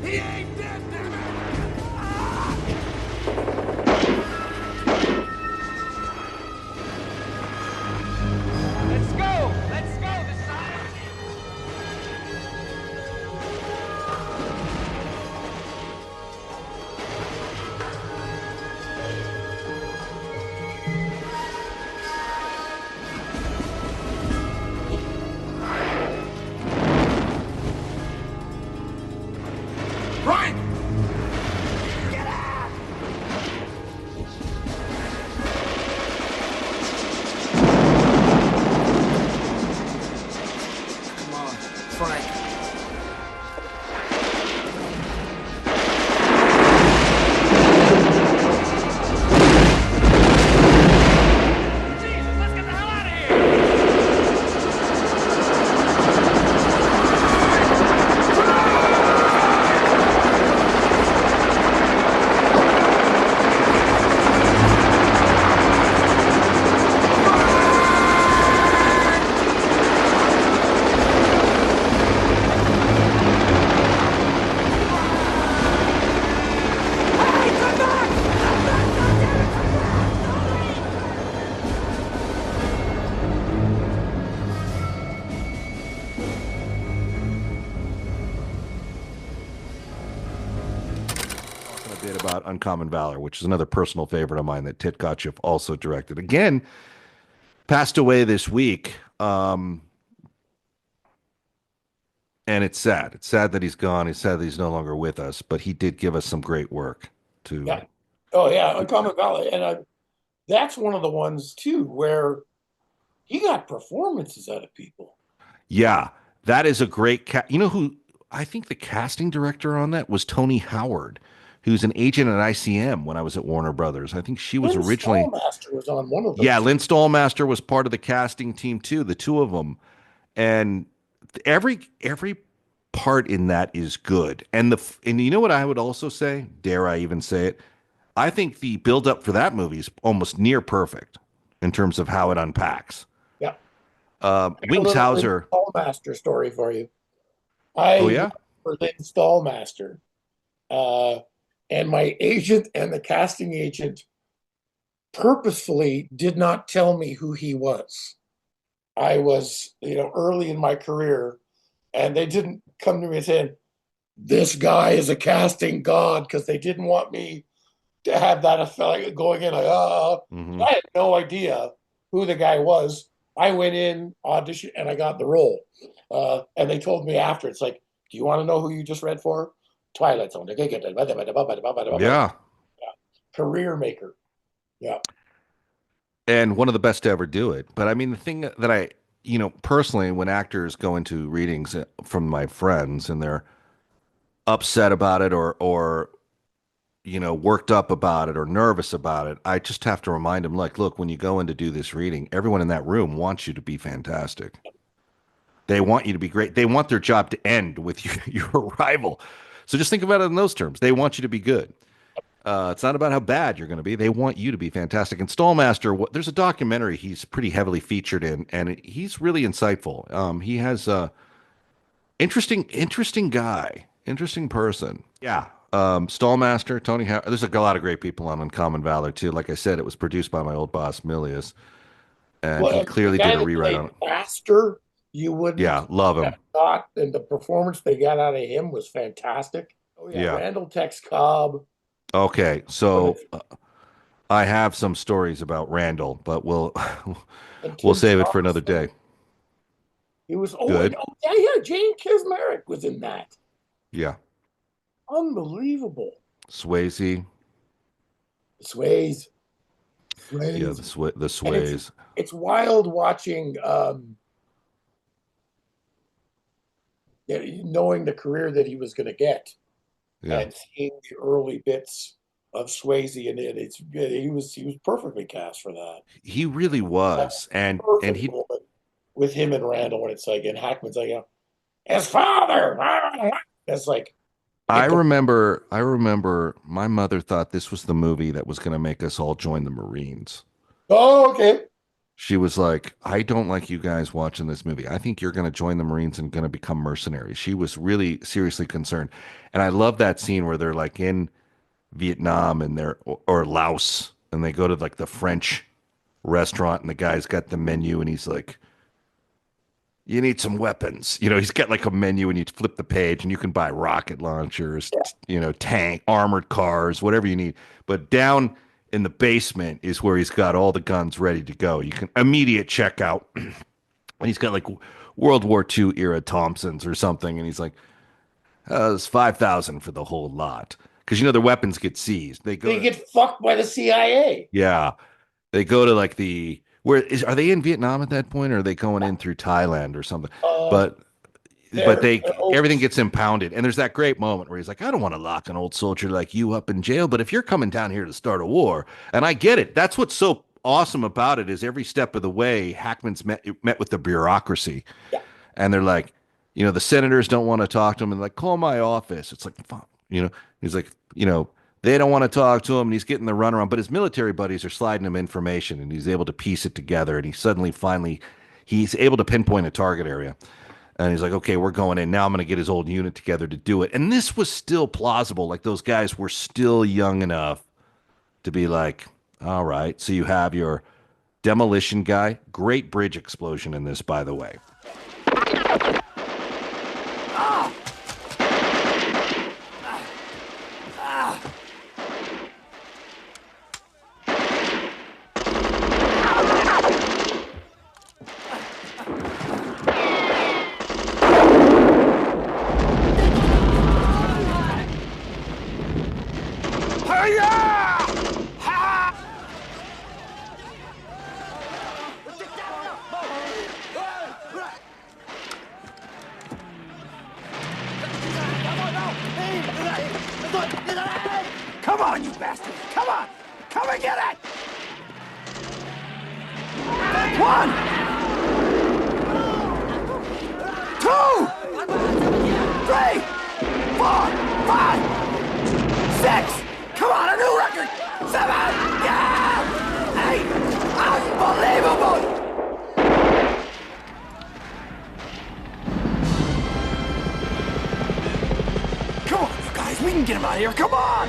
He ain't dead, damn it! Let's go! Let's go this time! Brian! Get out! Come on, Frank. Jesus, let's get the hell out of here! A bit about Uncommon Valor, which is another personal favorite of mine that Ted Kotcheff also directed. Again, passed away this week. And it's sad. It's sad that he's gone. It's sad that he's no longer with us, but he did give us some great work too. Yeah. Oh yeah, Uncommon Valor, and that's one of the ones too where he got performances out of people. Yeah, that is a great you know who I think the casting director on that was Tony Howard, who's an agent at ICM when I was at Warner Brothers. I think she was Lynn originally Stallmaster was on one of those. Yeah, Lynn Stallmaster was part of the casting team too, the two of them. And every part in that is good. And you know what I would also say, dare I even say it? I think the build up for that movie is almost near perfect in terms of how it unpacks. Yeah. Wings Hauser. Stallmaster story for you. Oh yeah? For Lynn Stallmaster. And my agent and the casting agent purposefully did not tell me who he was. I was, early in my career, and they didn't come to me and say, this guy is a casting god, because they didn't want me to have that effect going in. So I had no idea who the guy was. I went in, auditioned, and I got the role. And they told me after, it's like, do you want to know who you just read for? Twilight Zone. Yeah. Career maker. Yeah. And one of the best to ever do it. But I mean, the thing that I, personally, when actors go into readings from my friends and they're upset about it or worked up about it or nervous about it, I just have to remind them, like, look, when you go in to do this reading, everyone in that room wants you to be fantastic. They want you to be great. They want their job to end with your arrival. So just think about it in those terms. They want you to be good. It's not about how bad you're going to be. They want you to be fantastic. And Stallmaster, there's a documentary he's pretty heavily featured in, and he's really insightful. He has a interesting guy, interesting person. Yeah. Stallmaster, Tony Howard. There's a lot of great people on Uncommon Valor too. Like I said, it was produced by my old boss Milius, and he clearly did a rewrite on it. Faster, you wouldn't. Yeah, love him. And the performance they got out of him was fantastic. Oh yeah. Randall Tex Cobb. Okay, so I have some stories about Randall, but we'll save it for another day. He was good. Yeah. Jane Kismerick was in that. Yeah. Unbelievable. Swayze. Yeah, the Sways. It's wild watching, knowing the career that he was going to get, and seeing the early bits of Swayze in it. He was perfectly cast for that. He really was, and he with him and Randall, and it's like, and Hackman's like, his father. It's like. I remember my mother thought this was the movie that was going to make us all join the Marines. Oh, okay. She was like, I don't like you guys watching this movie. I think you're going to join the Marines and going to become mercenaries. She was really seriously concerned. And I love that scene where they're like in Vietnam and or Laos and they go to like the French restaurant and the guy's got the menu and he's like, you need some weapons. He's got like a menu and you flip the page and you can buy rocket launchers, tank, armored cars, whatever you need. But down in the basement is where he's got all the guns ready to go. You can immediate checkout. And he's got like World War II era Thompsons or something. And he's like, it's 5,000 for the whole lot. Because, their weapons get seized. They get fucked by the CIA. Yeah. They go to like are they in Vietnam at that point or are they going in through Thailand or something? But everything gets impounded. And there's that great moment where he's like, I don't want to lock an old soldier like you up in jail, but if you're coming down here to start a war, and I get it. That's what's so awesome about it is every step of the way, Hackman's met with the bureaucracy. Yeah. And they're like, the senators don't want to talk to him and like, call my office. It's like, fuck, he's like, they don't want to talk to him and he's getting the runaround, but his military buddies are sliding him information and he's able to piece it together and he's able to pinpoint a target area. And he's like, okay, we're going in. Now I'm going to get his old unit together to do it. And this was still plausible. Like those guys were still young enough to be like, all right. So you have your demolition guy. Great bridge explosion in this, by the way. Come on, you bastard! Come on! Come and get it! 1, 2, 3, 4, 5, 6! Come on, a new record! 7! Yeah! 8! Unbelievable! Come on, you guys, we can get him out of here, come on!